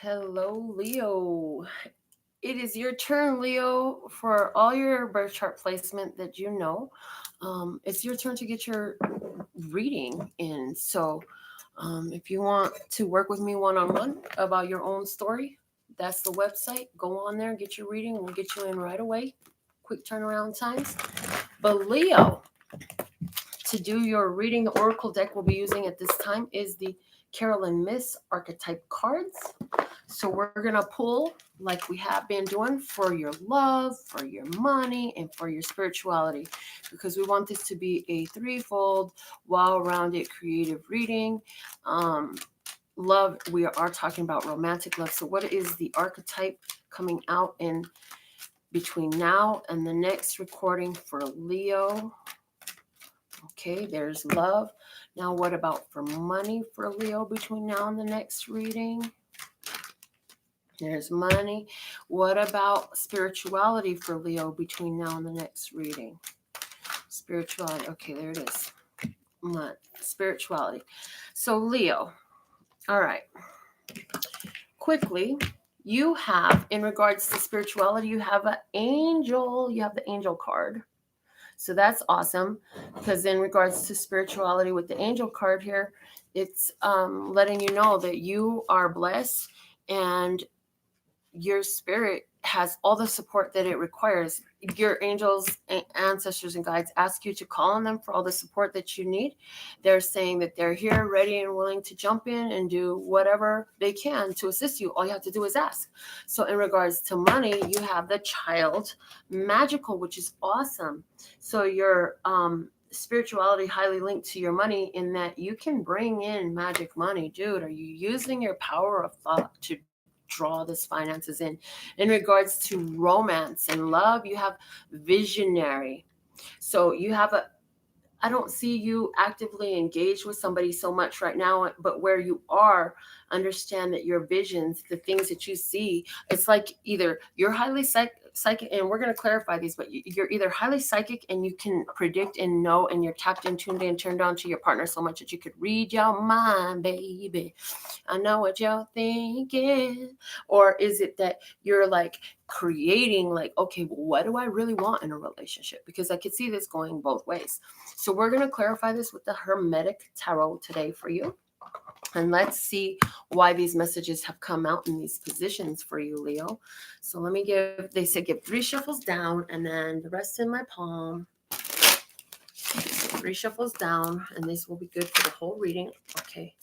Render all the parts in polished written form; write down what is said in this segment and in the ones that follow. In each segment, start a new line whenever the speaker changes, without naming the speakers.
Hello, Leo. It is your turn, Leo, for all your birth chart placement that you know. It's your turn to get your reading in. So, if you want to work with me one on one about your own story, that's the website. Go on there, get your reading. We'll get you in right away. Quick turnaround times. But, Leo, to do your reading, the oracle deck we'll be using at this time is the Carolyn Miss archetype cards. So we're going to pull like we have been doing for your love, for your money, and for your spirituality, because we want this to be a threefold, well-rounded, creative reading. Um, Love, we are talking about romantic love. So what is the archetype coming out in between now and the next recording for Leo? Okay, there's love. Now, what about for money for Leo between now and the next reading? There's money. What about spirituality for Leo between now and the next reading? Spirituality. Okay, there it is. Spirituality. So, Leo, all right. Quickly, you have, in regards to spirituality, you have an angel. You have the angel card. So that's awesome, because in regards to spirituality with the angel card here, it's letting you know that you are blessed and your spirit has all the support that it requires. Your angels, ancestors, and guides ask you to call on them for all the support that you need. They're saying that they're here, ready and willing to jump in and do whatever they can to assist you. All you have to do is ask. So in regards to money, you have the child magical, which is awesome. So your spirituality highly linked to your money, in that you can bring in magic money. Dude, are you using your power of thought to draw this finances in regards to romance and love? You have visionary. So you have a, I don't see you actively engaged with somebody so much right now, but where you are, understand that your visions, the things that you see, it's like either you're highly psychic, and we're going to clarify these, but you're either highly psychic and you can predict and know, and you're tapped in, tuned in, turned on to your partner so much that you could read your mind, baby. I know what you're thinking. Or is it that you're like creating, like, okay, well, what do I really want in a relationship? Because I could see this going both ways. So we're going to clarify this with the Hermetic Tarot today for you. And let's see why these messages have come out in these positions for you, Leo. So let me give, they said give 3 shuffles down and then the rest in my palm. So 3 shuffles down, and this will be good for the whole reading. Okay.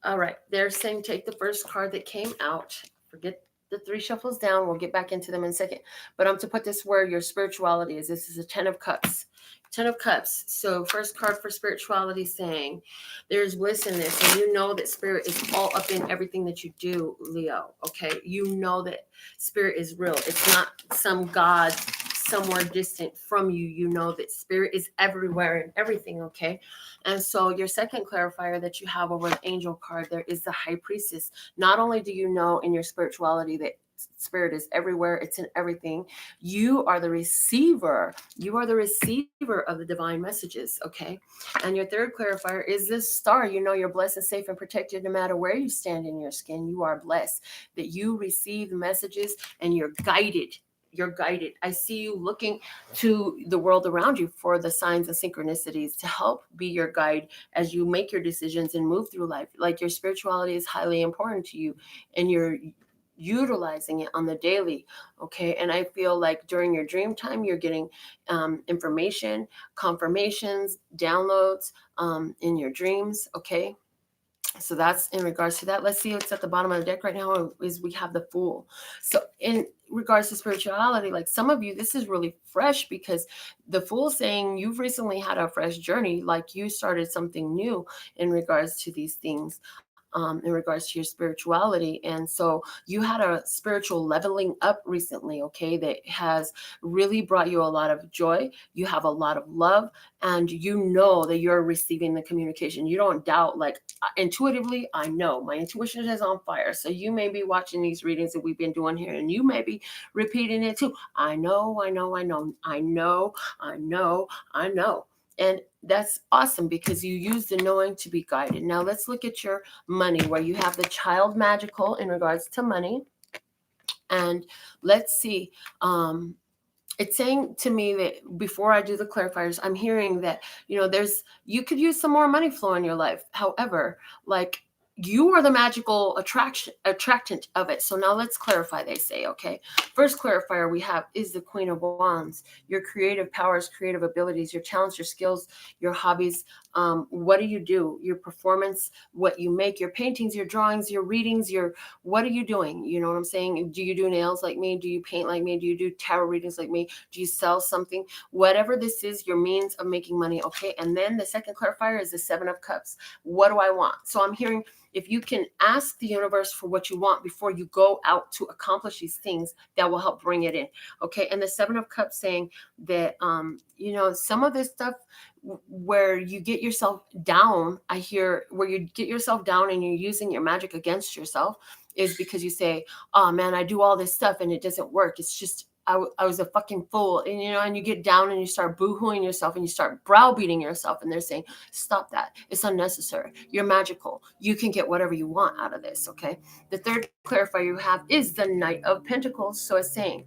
All right. They're saying take the first card that came out. Forget the 3 shuffles down. We'll get back into them in a second. But I'm to put this where your spirituality is. This is a 10 of Cups. 10 of Cups. So first card for spirituality, saying there's bliss in this. And you know that spirit is all up in everything that you do, Leo. Okay. You know that spirit is real. It's not some God somewhere distant from you. You know that spirit is everywhere and everything. Okay. And so your second clarifier that you have over the angel card there is the high priestess. Not only do you know in your spirituality that spirit is everywhere, it's in everything, you are the receiver. You are the receiver of the divine messages. Okay. And your third clarifier is this star. You know you're blessed and safe and protected no matter where you stand in your skin. You are blessed that you receive messages and you're guided. You're guided. I see you looking to the world around you for the signs and synchronicities to help be your guide as you make your decisions and move through life. Like your spirituality is highly important to you and you're utilizing it on the daily. Okay. And I feel like during your dream time, you're getting information, confirmations, downloads in your dreams. Okay. So that's in regards to that. Let's see what's at the bottom of the deck right now is we have the Fool. So in regards to spirituality, like some of you, this is really fresh because the Fool saying you've recently had a fresh journey, like you started something new in regards to these things. In regards to your spirituality. And so you had a spiritual leveling up recently, okay, that has really brought you a lot of joy. You have a lot of love, and you know that you're receiving the communication. You don't doubt, like intuitively, I know my intuition is on fire. So you may be watching these readings that we've been doing here, and you may be repeating it too. I know, I know, I know, I know, I know, I know. And That's awesome because you use the knowing to be guided. Now let's look at your money, where you have the child magical in regards to money. And let's see. It's saying to me that before I do the clarifiers, I'm hearing that, you could use some more money flow in your life. However, like, you are the magical attractant of it. So now let's clarify, they say, okay? First clarifier we have is the Queen of Wands. Your creative powers, creative abilities, your talents, your skills, your hobbies. What do you do? Your performance, what you make, your paintings, your drawings, your readings, what are you doing? You know what I'm saying? Do you do nails like me? Do you paint like me? Do you do tarot readings like me? Do you sell something? Whatever this is, your means of making money, okay? And then the second clarifier is the Seven of Cups. What do I want? So I'm hearing, if you can ask the universe for what you want before you go out to accomplish these things, that will help bring it in, okay? And the Seven of Cups saying that, some of this stuff where you get yourself down, I hear where you get yourself down and you're using your magic against yourself, is because you say, oh man, I do all this stuff and it doesn't work. It's just, I was a fucking fool. And you get down and you start boohooing yourself and you start browbeating yourself. And they're saying, stop that. It's unnecessary. You're magical. You can get whatever you want out of this. Okay. The third clarifier you have is the Knight of Pentacles. So it's saying,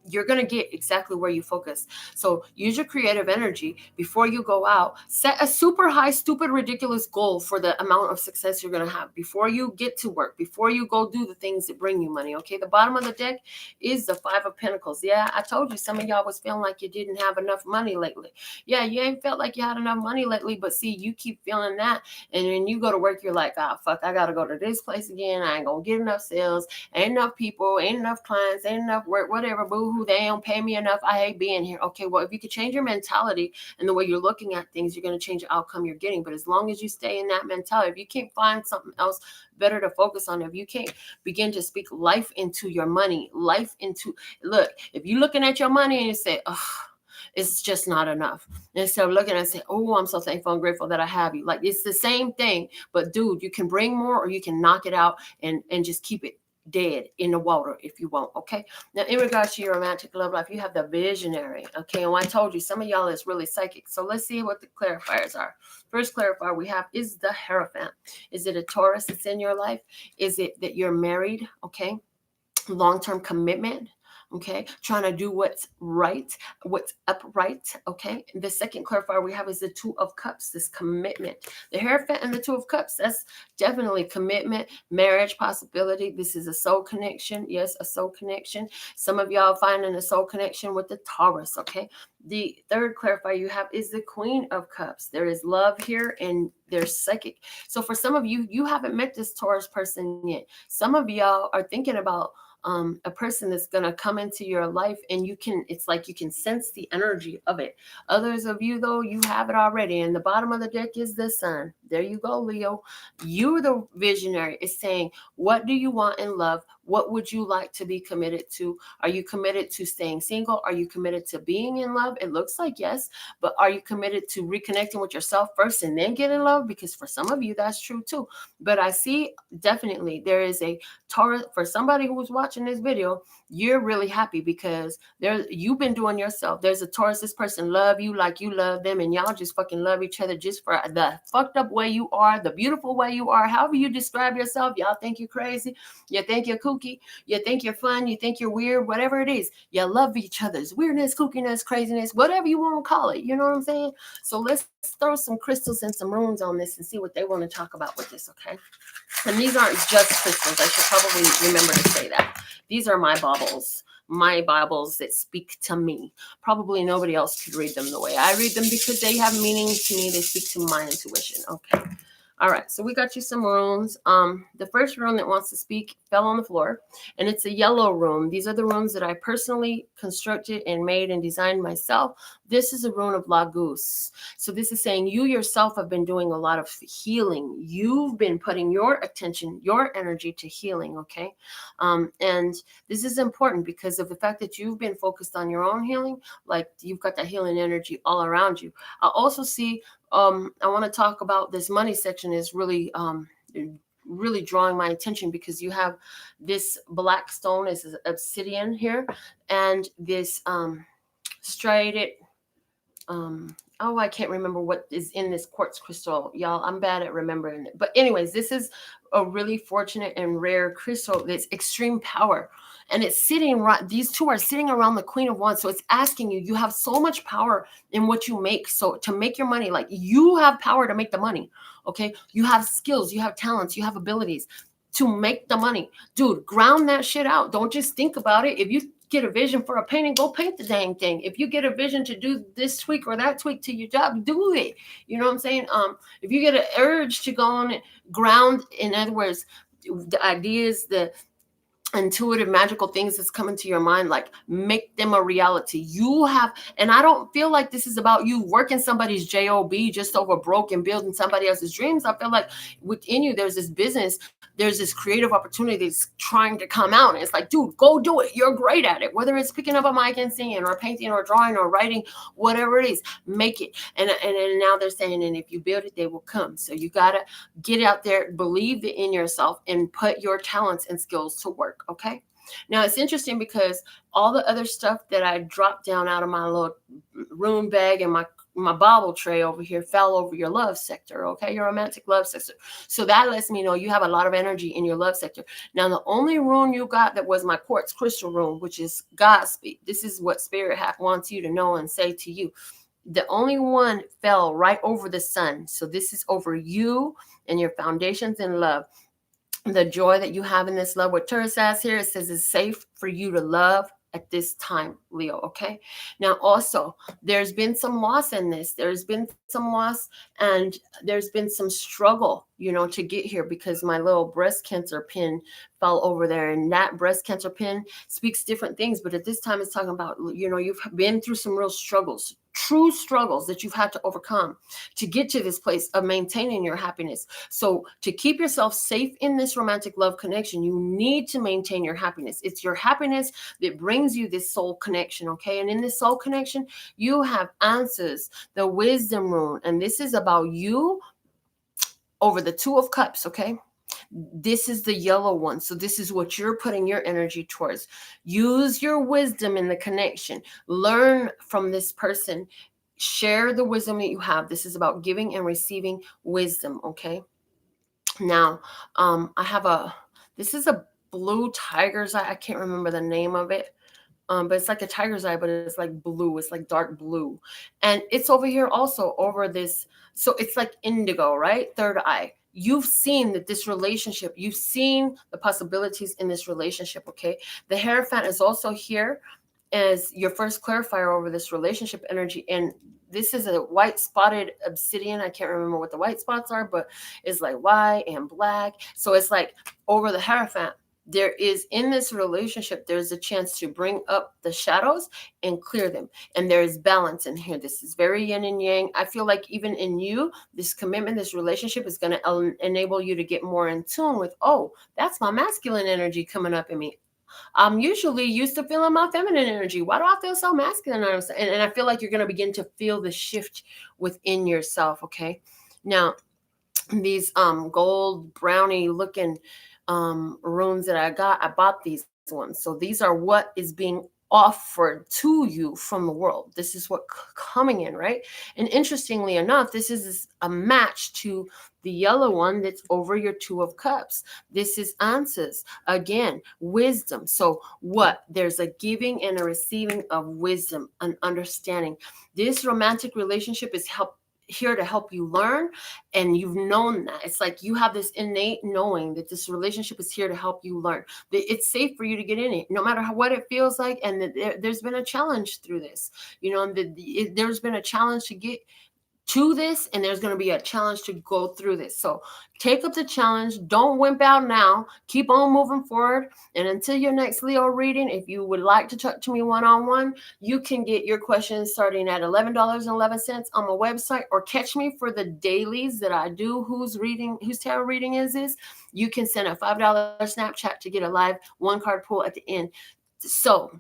you're going to get exactly where you focus. So use your creative energy before you go out. Set a super high, stupid, ridiculous goal for the amount of success you're going to have before you get to work, before you go do the things that bring you money. Okay. The bottom of the deck is the Five of Pentacles. Yeah. I told you some of y'all was feeling like you didn't have enough money lately. Yeah. You ain't felt like you had enough money lately, but see, you keep feeling that. And when you go to work, you're like, oh, fuck, I got to go to this place again. I ain't going to get enough sales. Ain't enough people, ain't enough clients, ain't enough work, whatever, boo hoo, they don't pay me enough. I hate being here. Okay, well, if you could change your mentality and the way you're looking at things, you're going to change the outcome you're getting. But as long as you stay in that mentality, if you can't find something else better to focus on, if you can't begin to speak life into your money, look, if you're looking at your money and you say, oh, it's just not enough. Instead of looking and say, oh, I'm so thankful and grateful that I have you. Like, it's the same thing, but dude, you can bring more or you can knock it out and just keep it dead in the water if you want. Okay. Now, in regards to your romantic love life, you have the Visionary. Okay. And I told you, some of y'all is really psychic. So let's see what the clarifiers are. First clarifier we have is the Hierophant. Is it a Taurus that's in your life? Is it that you're married? Okay. Long-term commitment. Okay, trying to do what's right, what's upright. Okay, the second clarifier we have is the Two of Cups, this commitment. The Hierophant and the Two of Cups, that's definitely commitment, marriage possibility. This is a soul connection. Yes, a soul connection. Some of y'all finding a soul connection with the Taurus. Okay, the third clarifier you have is the Queen of Cups. There is love here and there's psychic. So for some of you, you haven't met this Taurus person yet. Some of y'all are thinking about a person that's going to come into your life, and it's like you can sense the energy of it. Others of you, though, you have it already. And the bottom of the deck is the Sun. There you go, Leo. You're the visionary. It's saying, what do you want in love? What would you like to be committed to? Are you committed to staying single? Are you committed to being in love? It looks like yes, but are you committed to reconnecting with yourself first and then get in love? Because for some of you, that's true too. But I see definitely there is a Taurus. For somebody who was watching this video, you're really happy because you've been doing yourself. There's a Taurus, this person love you like you love them, and y'all just fucking love each other just for the fucked up way you are, the beautiful way you are, however you describe yourself. Y'all think you're crazy, you think you're kooky, you think you're fun, you think you're weird, whatever it is, you love each other's weirdness, kookiness, craziness, whatever you want to call it. You know what I'm saying? So let's throw some crystals and some runes on this and see what they want to talk about with this. Okay. And these aren't just crystals. I should probably remember to say that. These are my Bibles that speak to me. Probably nobody else could read them the way I read them because they have meaning to me. They speak to my intuition. Okay. All right, so we got you some runes. The first rune that wants to speak fell on the floor, and it's a yellow rune. These are the runes that I personally constructed and made and designed myself. This is a rune of Laguz. So this is saying you yourself have been doing a lot of healing. You've been putting your attention, your energy to healing, okay? And this is important because of the fact that you've been focused on your own healing, like you've got that healing energy all around you. I also see I want to talk about this money section is really drawing my attention because you have this black stone as obsidian here and this striated Oh, I can't remember what is in this quartz crystal, y'all. I'm bad at remembering it. But anyways, this is a really fortunate and rare crystal that's extreme power. And it's sitting right, these two are sitting around the Queen of Wands. So it's asking you, you have so much power in what you make. So to make your money, like you have power to make the money. Okay. You have skills, you have talents, you have abilities to make the money. Dude, ground that shit out. Don't just think about it. If you get a vision for a painting, go paint the dang thing. If you get a vision to do this tweak or that tweak to your job, do it. You know what I'm saying? If you get an urge to go on ground, in other words, the ideas, the intuitive magical things that's coming to your mind, like make them a reality. You have, and I don't feel like this is about you working somebody's job just over broke and building somebody else's dreams. I feel like within you there's this business, there's this creative opportunity that's trying to come out, and it's like, dude, go do it. You're great at it, whether it's picking up a mic and singing or painting or drawing or writing, whatever it is, make it. And now they're saying, and if you build it, they will come. So you gotta get out there, believe in yourself, and put your talents and skills to work. Okay. Now it's interesting because all the other stuff that I dropped down out of my little room bag and my bobble tray over here fell over your love sector. Okay. Your romantic love sector. So that lets me know you have a lot of energy in your love sector. Now, the only rune you got that was my quartz crystal rune, which is Godspeed. This is what Spirit wants you to know and say to you. The only one fell right over the sun. So this is over you and your foundations in love. The joy that you have in this love. What Taurus says here, it says it's safe for you to love at this time, Leo. Okay. Now, also, there's been some loss in this. There's been some loss, and there's been some struggle, to get here, because my little breast cancer pin fell over there, and that breast cancer pin speaks different things. But at this time, it's talking about, you've been through some real struggles, true struggles that you've had to overcome to get to this place of maintaining your happiness. So to keep yourself safe in this romantic love connection, you need to maintain your happiness. It's your happiness that brings you this soul connection. Okay. And in this soul connection, you have answers, the wisdom rune. And this is about you over the Two of Cups. Okay. This is the yellow one. So this is what you're putting your energy towards. Use your wisdom in the connection. Learn from this person. Share the wisdom that you have. This is about giving and receiving wisdom. Okay. Now, this is a blue tiger's eye. I can't remember the name of it. But it's like a tiger's eye, but it's like blue. It's like dark blue. And it's over here also over this. So it's like indigo, right? Third eye. You've seen that this relationship, you've seen the possibilities in this relationship. Okay. The Hierophant is also here as your first clarifier over this relationship energy. And this is a white spotted obsidian. I can't remember what the white spots are, but it's like white and black. So it's like over the Hierophant. There is, in this relationship, there's a chance to bring up the shadows and clear them. And there is balance in here. This is very yin and yang. I feel like even in you, this commitment, this relationship is going to enable you to get more in tune with, oh, that's my masculine energy coming up in me. I'm usually used to feeling my feminine energy. Why do I feel so masculine? And I feel like you're going to begin to feel the shift within yourself. Okay. Now, these gold brownie looking runes that I bought these ones. So these are what is being offered to you from the world. This is what coming in, right? And interestingly enough, this is a match to the yellow one that's over your Two of Cups. This is answers, again, wisdom. So what? There's a giving and a receiving of wisdom, an understanding. This romantic relationship is here to help you learn, and you've known that. It's like you have this innate knowing that this relationship is here to help you learn, that it's safe for you to get in it no matter what it feels like, and that there's been a challenge through this, and there's been a challenge to get to this, and there's going to be a challenge to go through this. So take up the challenge. Don't wimp out now. Keep on moving forward. And until your next Leo reading, if you would like to talk to me one-on-one, you can get your questions starting at $11.11 on my website, or catch me for the dailies that I do. Whose tarot reading is this? You can send a $5 Snapchat to get a live one card pull at the end. So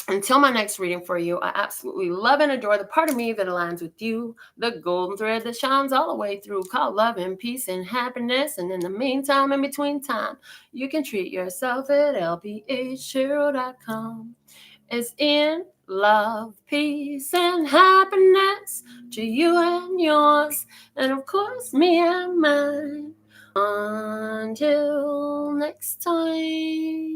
until my next reading for you, I absolutely love and adore the part of me that aligns with you, the golden thread that shines all the way through, called love and peace and happiness. And in the meantime, in between time, you can treat yourself at lphcheryl.com. It's in Love, peace, and happiness to you and yours, and of course, me and mine. Until next time.